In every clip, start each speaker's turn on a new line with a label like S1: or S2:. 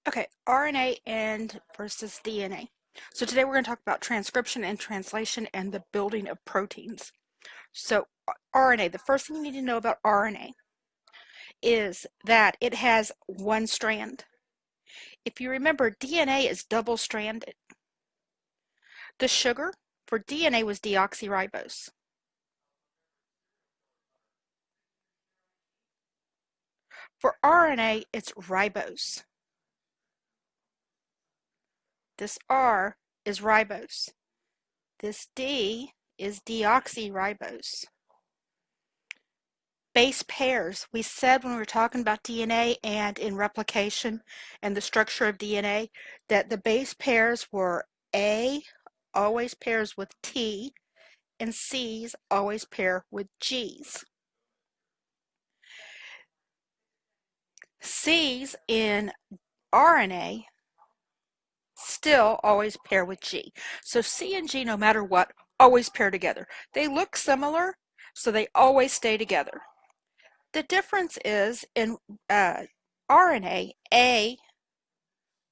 S1: Okay, RNA and versus DNA. So today we're going to talk about transcription and translation and the building of proteins. So RNA, the first thing you need to know about RNA is that it has one strand. If you remember, DNA is double-stranded. The sugar for DNA was deoxyribose. For RNA, it's ribose. This R is ribose. This D is deoxyribose. Base pairs. We said when we were talking about DNA and in replication and the structure of DNA that the base pairs were A always pairs with T and C's always pair with G's. C's in RNA still always pair with G. So C and G, no matter what, always pair together. They look similar, so they always stay together. The difference is in RNA, A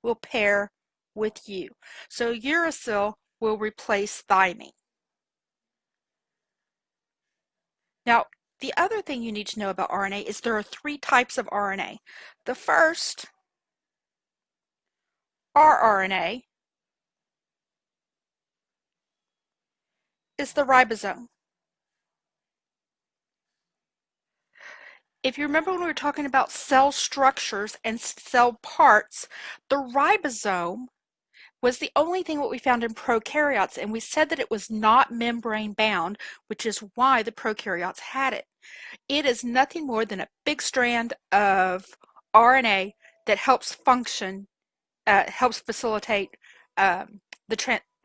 S1: will pair with U. So uracil will replace thymine. Now, the other thing you need to know about RNA is there are three types of RNA. The first, rRNA, is the ribosome. If you remember when we were talking about cell structures and cell parts, the ribosome was the only thing what we found in prokaryotes, and we said that it was not membrane bound, which is why the prokaryotes had it. It is nothing more than a big strand of RNA that helps function, helps facilitate the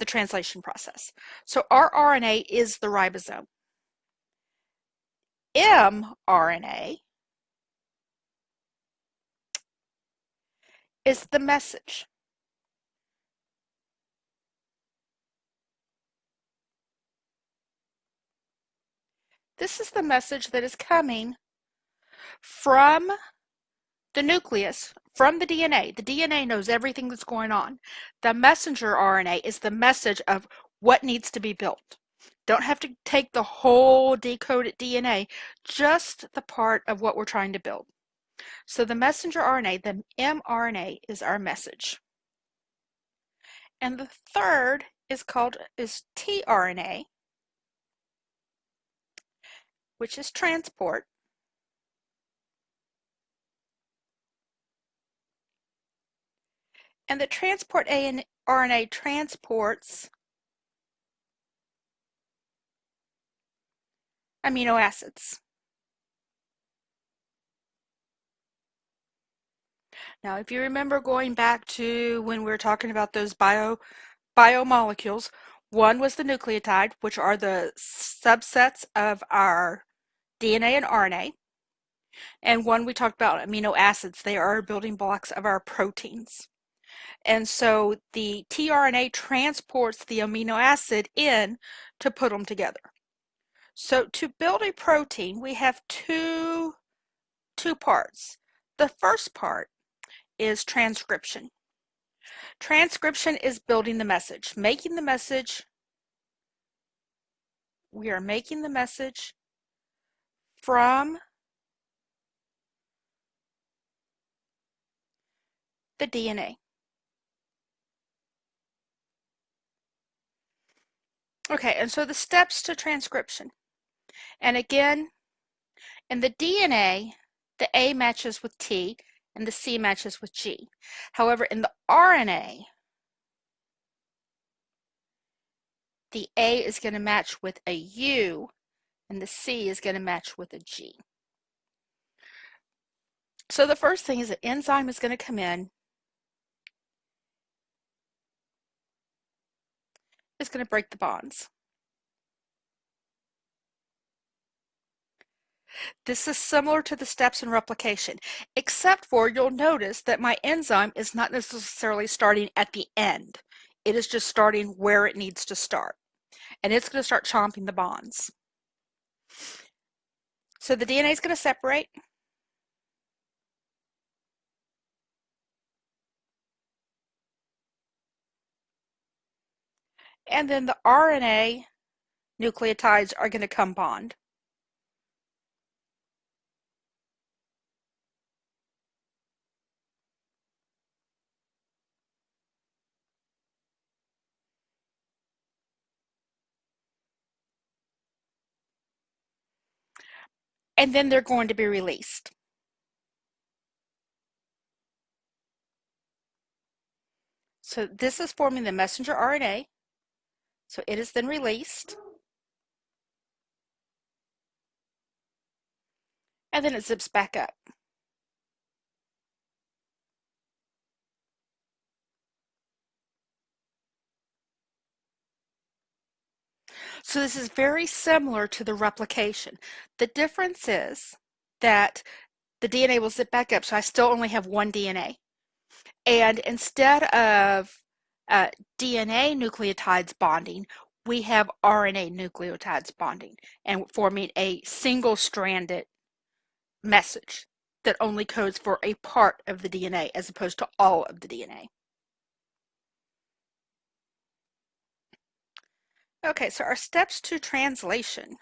S1: translation process. So our RNA is the ribosome. mRNA is the message. This is the message that is coming from the nucleus, from the DNA. The DNA knows everything that's going on. The messenger RNA is the message of what needs to be built. Don't have to take the whole decoded DNA, just the part of what we're trying to build. So the messenger RNA, the mRNA, is our message. And the third is tRNA, which is transport. And the transport RNA transports amino acids. Now, if you remember going back to when we were talking about those biomolecules, one was the nucleotide, which are the subsets of our DNA and RNA, and one we talked about amino acids. They are building blocks of our proteins. And so the tRNA transports the amino acid in to put them together. So to build a protein, we have two parts. The first part is transcription. Transcription is building the message, making the message. We are making the message from the DNA. Okay, and so the steps to transcription. And again, in the DNA, the A matches with T and the C matches with G. However, in the RNA, the A is going to match with a U and the C is going to match with a G. So the first thing is an enzyme is going to come in. It's going to break the bonds. This is similar to the steps in replication, except for you'll notice that my enzyme is not necessarily starting at the end. It is just starting where it needs to start. And it's going to start chomping the bonds. So the DNA is going to separate. and then the RNA nucleotides are going to come bond. And then they're going to be released. So this is forming the messenger RNA. So it is then released. And then it zips back up. So this is very similar to the replication. The difference is that the DNA will zip back up, so I still only have one DNA. And instead of uh, DNA nucleotides bonding, we have RNA nucleotides bonding and forming a single-stranded message that only codes for a part of the DNA as opposed to all of the DNA. Okay, so our steps to translation.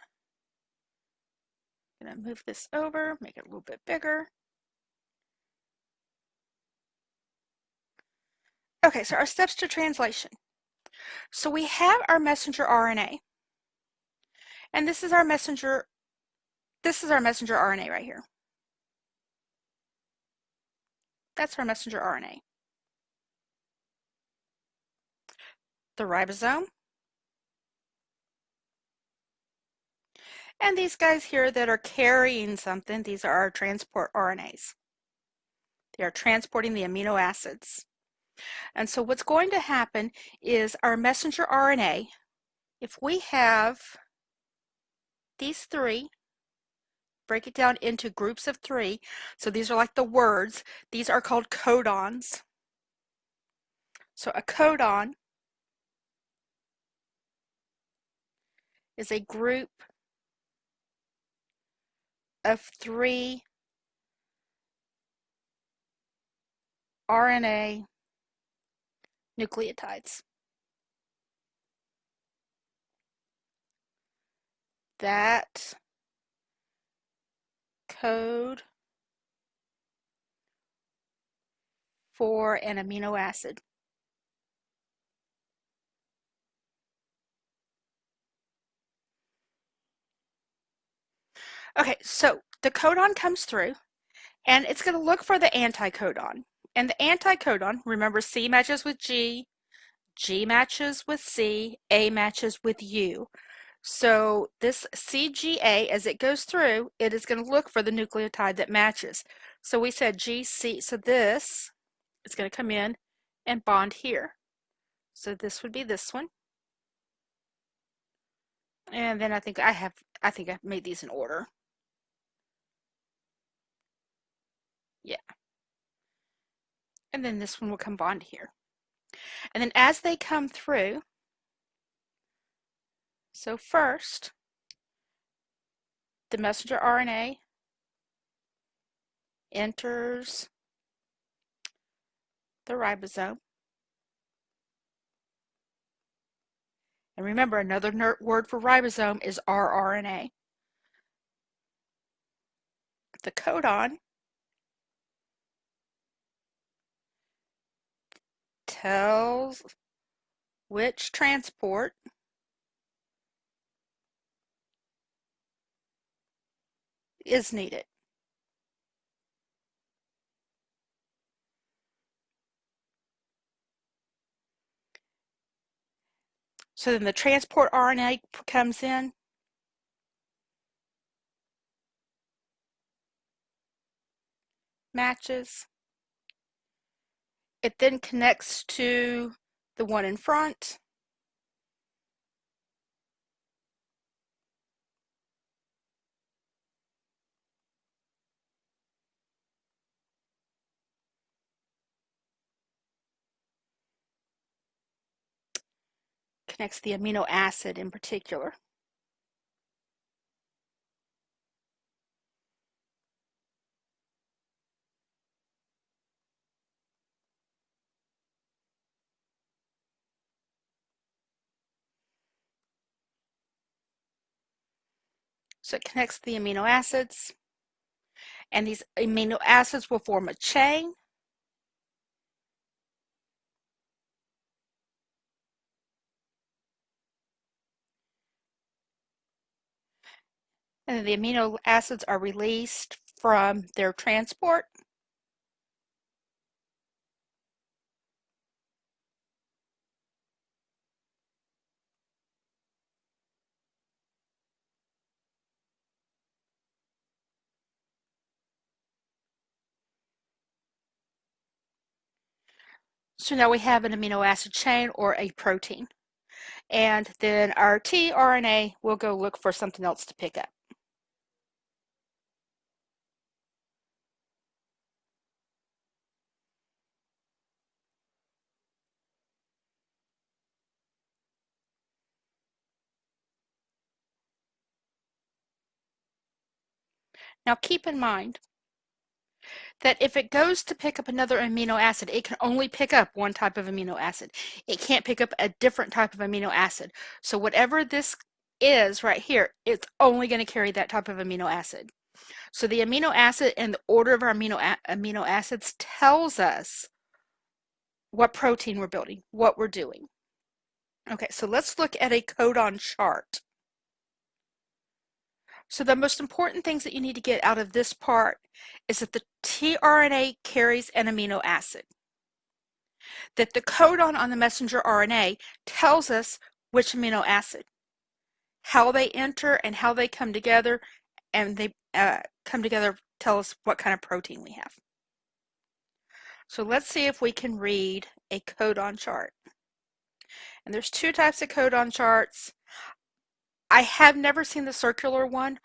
S1: I'm going to move this over, make it a little bit bigger. Okay, so our steps to translation. So we have our messenger RNA, and this is our messenger RNA right here. That's our messenger RNA. The ribosome, and these guys here that are carrying something, these are our transport RNAs. They are transporting the amino acids. And so what's going to happen is our messenger RNA, if we have these three, break it down into groups of three. So these are like the words. These are called codons. So a codon is a group of three RNA nucleotides. That code for an amino acid. Okay, so the codon comes through and it's going to look for the anticodon. And the anticodon, remember C matches with G, G matches with C, A matches with U. So this CGA, as it goes through, it is going to look for the nucleotide that matches. So we said GC, so this is going to come in and bond here. So this would be this one. And then I think I've made these in order. Yeah. And then this one will come bond here. And then as they come through, so first, the messenger RNA enters the ribosome. And remember, another word for ribosome is rRNA. The codon tells which transport is needed. So then the transport RNA comes in, matches. It then connects to the one in front. Connects the amino acid in particular. So it connects the amino acids, and these amino acids will form a chain. And then the amino acids are released from their transport. So now we have an amino acid chain or a protein. And then our tRNA will go look for something else to pick up. Now keep in mind that if it goes to pick up another amino acid, it can only pick up one type of amino acid. It can't pick up a different type of amino acid. So whatever this is right here, it's only going to carry that type of amino acid. So the amino acid and the order of our amino acids tells us what protein we're building, what we're doing. Okay, so let's look at a codon chart. So the most important things that you need to get out of this part is that the tRNA carries an amino acid, that the codon on the messenger RNA tells us which amino acid, how they enter and how they come together, and they come together tell us what kind of protein we have. So let's see if we can read a codon chart. And there's two types of codon charts. I have never seen the circular one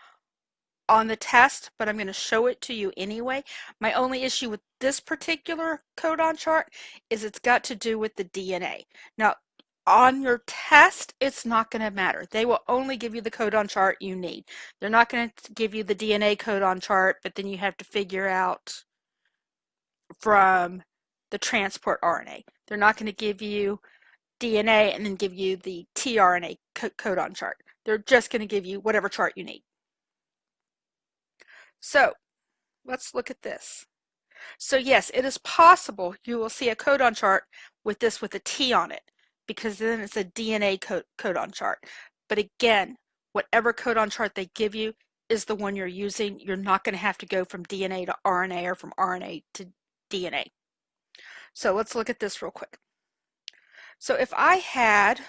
S1: on the test, but I'm going to show it to you anyway. My only issue with this particular codon chart is it's got to do with the DNA. Now, on your test, it's not going to matter. They will only give you the codon chart you need. They're not going to give you the DNA codon chart, but then you have to figure out from the transport RNA. They're not going to give you DNA and then give you the tRNA codon chart. They're just going to give you whatever chart you need. So let's look at this. So yes, it is possible you will see a codon chart with this with a T on it, because then it's a DNA codon chart. But again, whatever codon chart they give you is the one you're using. You're not going to have to go from DNA to RNA or from RNA to DNA. So let's look at this real quick. So if I had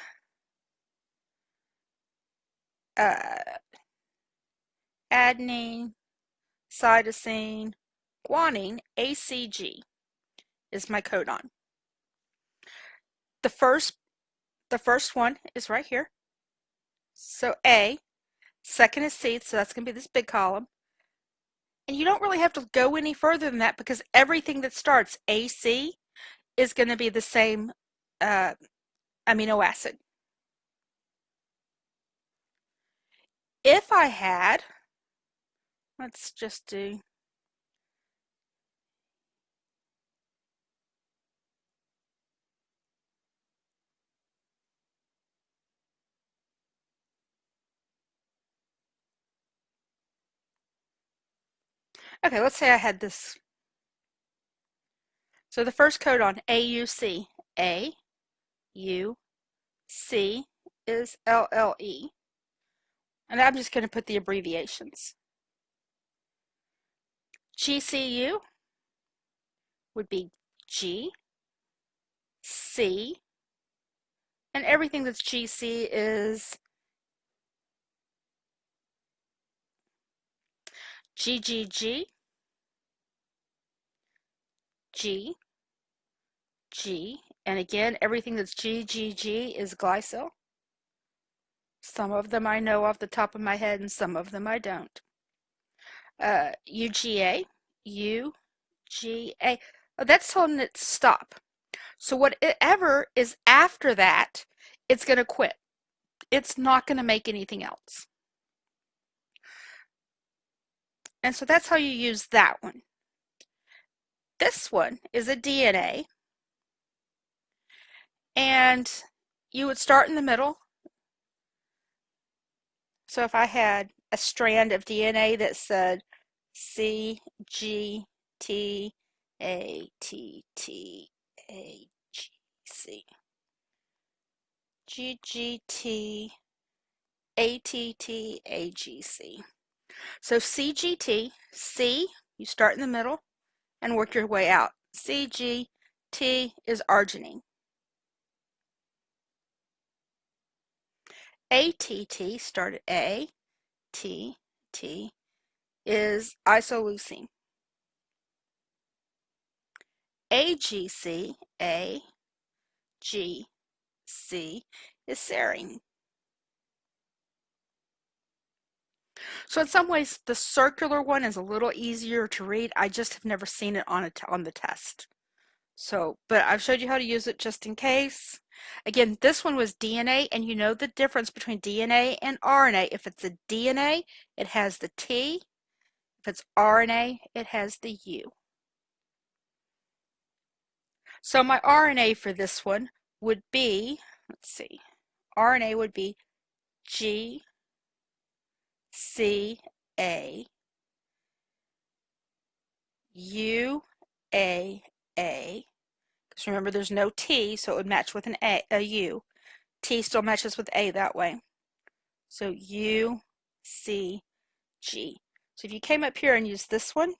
S1: adenine, cytosine, guanine, ACG is my codon. The first one is right here. So A, second is C, so that's going to be this big column. And you don't really have to go any further than that because everything that starts AC is going to be the same amino acid. If I had, let's just do okay, let's say I had this. So the first codon, AUC, A, U, C is LLE. And I'm just going to put the abbreviations. GCU would be G, C, and everything that's GC is GGG, G, G, and again, everything that's GGG is glycol. Some of them I know off the top of my head and some of them I don't. UGA, UGA. Oh, that's telling it to stop. So whatever is after that, it's going to quit. It's not going to make anything else. And so that's how you use that one. This one is a DNA. And you would start in the middle. So if I had a strand of DNA that said C, G, T, A, T, T, A, G, C. G, G, T, A, T, T, A, G, C. So CGT, C, you start in the middle and work your way out. CG, T is arginine. ATT, start at A, T, T is isoleucine. AGC, A, G, C is serine. So in some ways, the circular one is a little easier to read. I just have never seen it on the test. So, but I've showed you how to use it just in case. Again, this one was DNA, and you know the difference between DNA and RNA. If it's a DNA, it has the T. If it's RNA, it has the U. So my RNA for this one would be, let's see, RNA would be G, C, A, U, A, A. Because remember, there's no T, so it would match with a U. T still matches with A that way. So U, C, G. So if you came up here and used this one,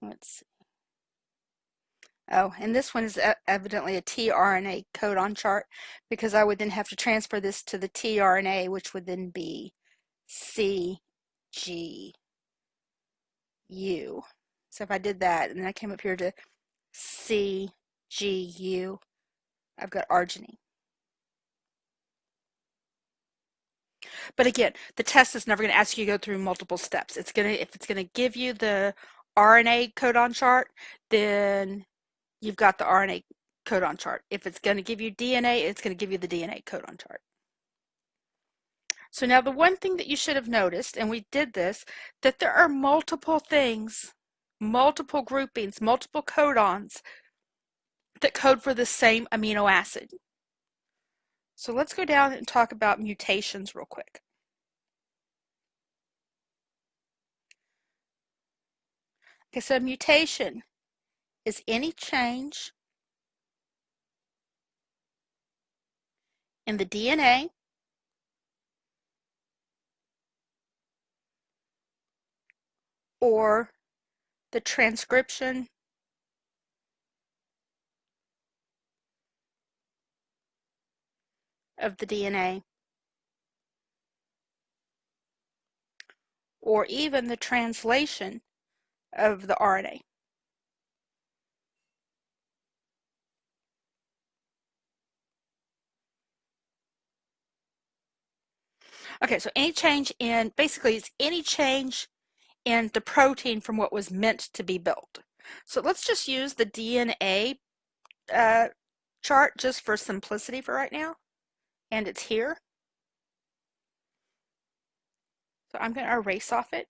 S1: let's see. Oh, and this one is evidently a tRNA codon chart because I would then have to transfer this to the tRNA, which would then be CGU. So if I did that and then I came up here to CGU, I've got arginine. But again, the test is never going to ask you to go through multiple steps. If it's gonna give you the RNA codon chart, then you've got the RNA codon chart. If it's going to give you DNA, it's going to give you the DNA codon chart. So now the one thing that you should have noticed, and we did this, that there are multiple things, multiple groupings, multiple codons that code for the same amino acid. So let's go down and talk about mutations real quick. Okay, so mutation is any change in the DNA or the transcription of the DNA or even the translation of the RNA. Okay, so any change in, basically it's any change in the protein from what was meant to be built. So let's just use the DNA chart just for simplicity for right now. And it's here. So I'm going to erase off it.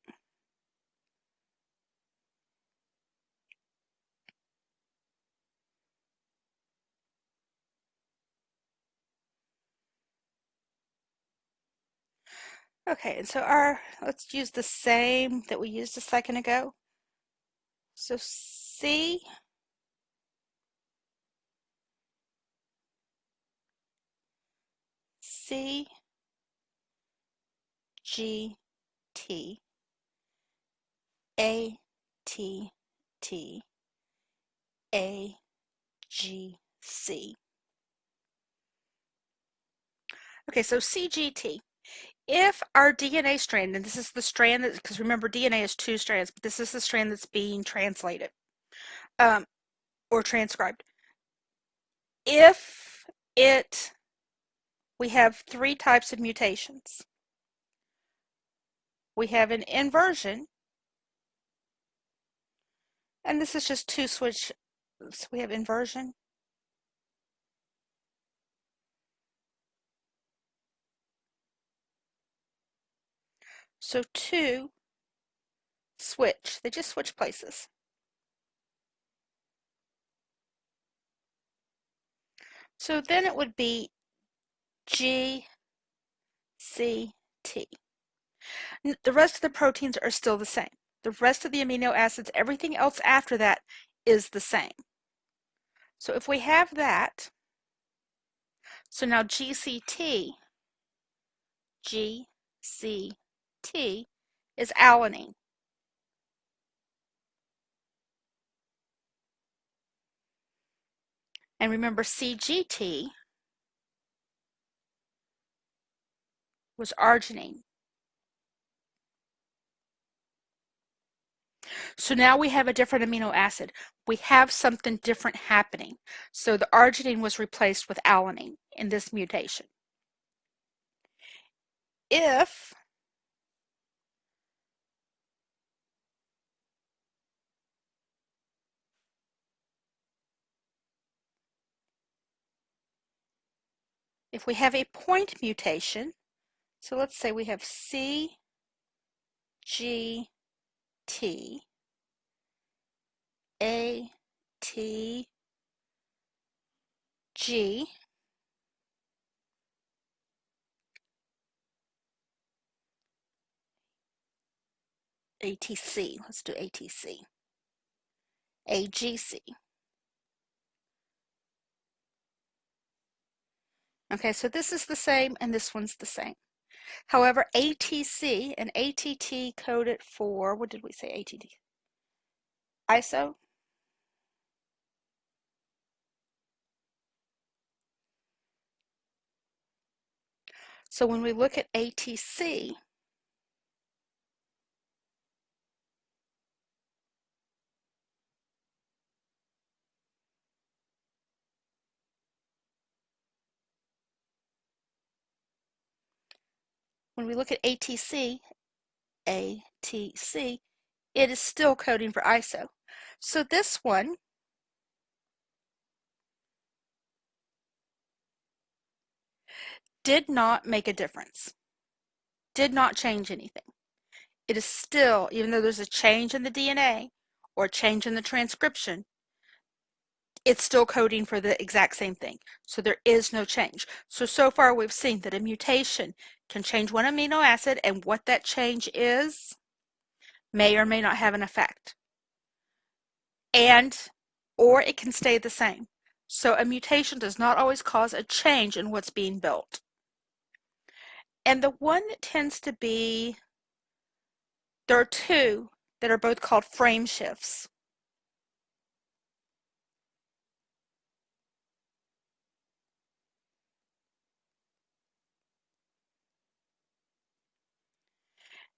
S1: Okay, and so let's use the same that we used a second ago. So C, C, G, T, A, T, T, A, G, C. Okay, so CGT. If our DNA strand, and this is the strand that, because remember DNA is two strands, but this is the strand that's being translated or transcribed. If it we have three types of mutations. We have an inversion, and this is just two switch. So we have inversion. So two switch, they just switch places. So then it would be G, C, T. The rest of the proteins are still the same. The rest of the amino acids, everything else after that is the same. So if we have that, so now GCT, GCT is alanine. And remember CGT was arginine. So now we have a different amino acid. We have something different happening. So the arginine was replaced with alanine in this mutation. If we have a point mutation, so let's say we have C, G, T, A, T, G, ATC, let's do ATC, AGC. Okay, so this is the same and this one's the same. However, ATC and ATT coded for, what did we say ATT? ISO? So when we look at ATC, ATC, it is still coding for ISO. So this one did not make a difference, did not change anything. It is still, even though there's a change in the DNA or a change in the transcription, it's still coding for the exact same thing. So there is no change. So far we've seen that a mutation can change one amino acid, and what that change is may or may not have an effect. Or it can stay the same. So a mutation does not always cause a change in what's being built. And the one that tends to be, there are two that are both called frame shifts.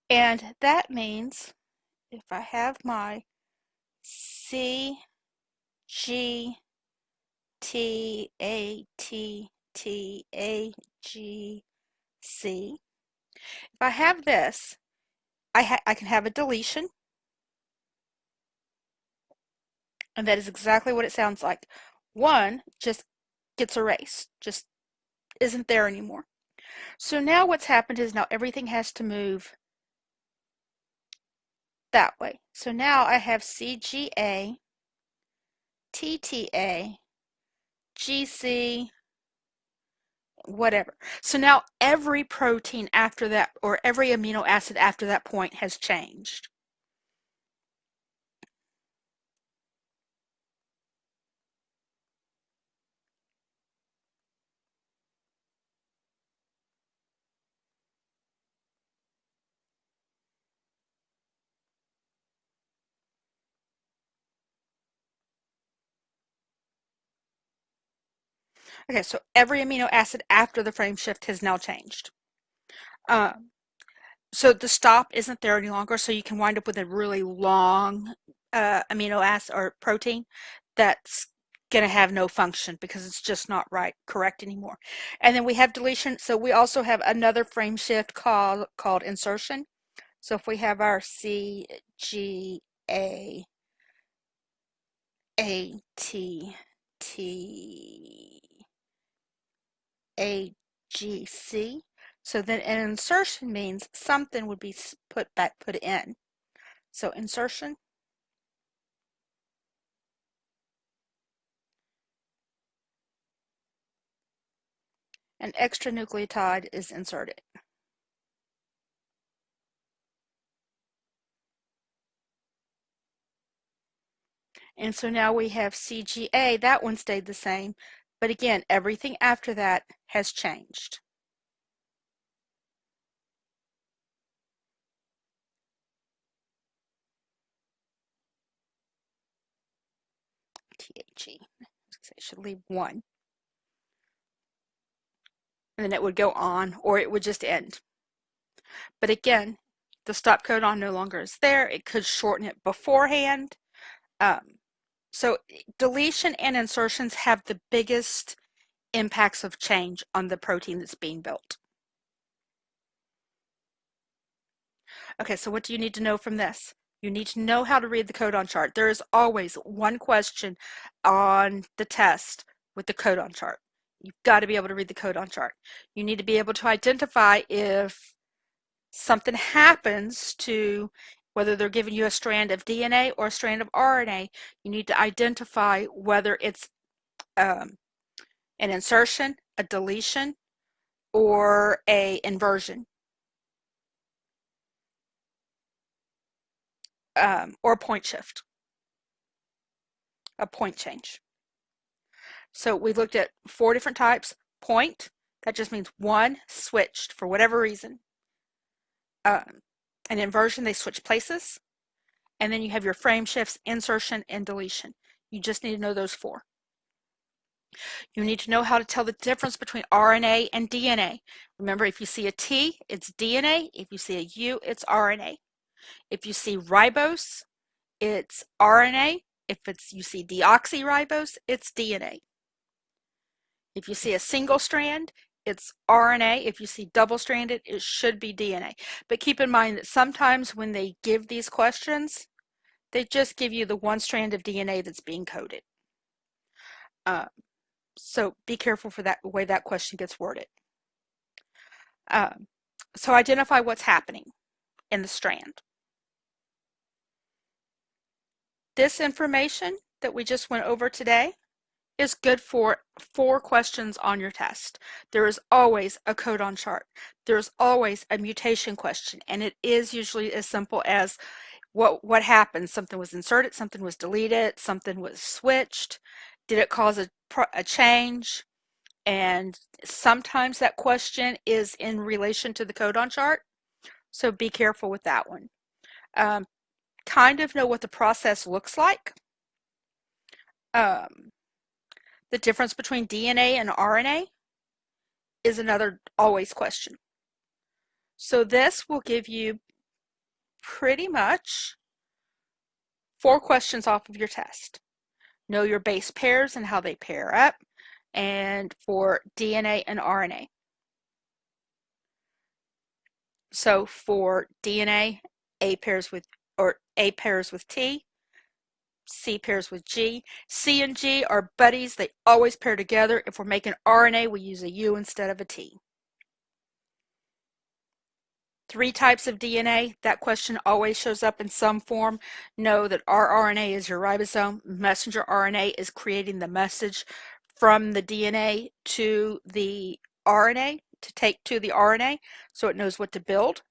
S1: And that means if I have my C, G, T, A, T, T, A, G, C, if I have this, I can have a deletion, and that is exactly what it sounds like. One just gets erased, just isn't there anymore. So now what's happened is now everything has to move that way. So now I have CGA, TTA, GC, whatever. So now every protein after that, or every amino acid after that point has changed. Okay, so every amino acid after the frame shift has now changed. So the stop isn't there any longer, so you can wind up with a really long amino acid or protein that's going to have no function because it's just not correct anymore. And then we have deletion. So we also have another frame shift called insertion. So if we have our C, G, A, T, T, A, G, C. So then an insertion means something would be put in. So insertion. An extra nucleotide is inserted. And so now we have CGA, that one stayed the same, but again, everything after that has changed. THE, I should leave one. And then it would go on, or it would just end. But again, the stop codon no longer is there. It could shorten it beforehand. So deletion and insertions have the biggest impacts of change on the protein that's being built. Okay, so what do you need to know from this? You need to know how to read the codon chart. There is always one question on the test with the codon chart. You've got to be able to read the codon chart. You need to be able to identify if something happens to whether they're giving you a strand of DNA or a strand of RNA. You need to identify whether it's an insertion, a deletion, or a inversion, or a point shift, a point change. So we looked at 4 different types. Point, that just means one switched for whatever reason. An inversion, they switch places. And then you have your frame shifts, insertion, and deletion. You just need to know those 4. You need to know how to tell the difference between RNA and DNA. Remember, if you see a T, it's DNA. If you see a U, it's RNA. If you see ribose, it's RNA. If you see deoxyribose, it's DNA. If you see a single strand, it's RNA. If you see double-stranded, it should be DNA. But keep in mind that sometimes when they give these questions, they just give you the one strand of DNA that's being coded. So be careful for that way that question gets worded. So identify what's happening in the strand. This information that we just went over today is good for 4 questions on your test. There is always a codon chart. There's always a mutation question, and it is usually as simple as what happened. Something was inserted, something was deleted, something was switched. Did it cause a change? And sometimes that question is in relation to the codon chart, so be careful with that one. Kind of know what the process looks like. The difference between DNA and RNA is another always question. So this will give you pretty much 4 questions off of your test. Know your base pairs and how they pair up, and for DNA and RNA. So for DNA, A pairs with T, C pairs with G. C and G are buddies. They always pair together. If we're making RNA, we use a U instead of a T. 3 types of DNA. That question always shows up in some form. Know that rRNA is your ribosome. Messenger RNA is creating the message from the DNA to the RNA, to take to the RNA, so it knows what to build.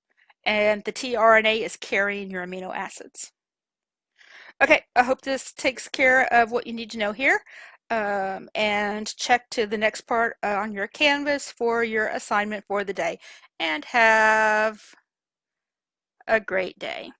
S1: And the tRNA is carrying your amino acids. Okay, I hope this takes care of what you need to know here. And check to the next part on your Canvas for your assignment for the day. And have a great day.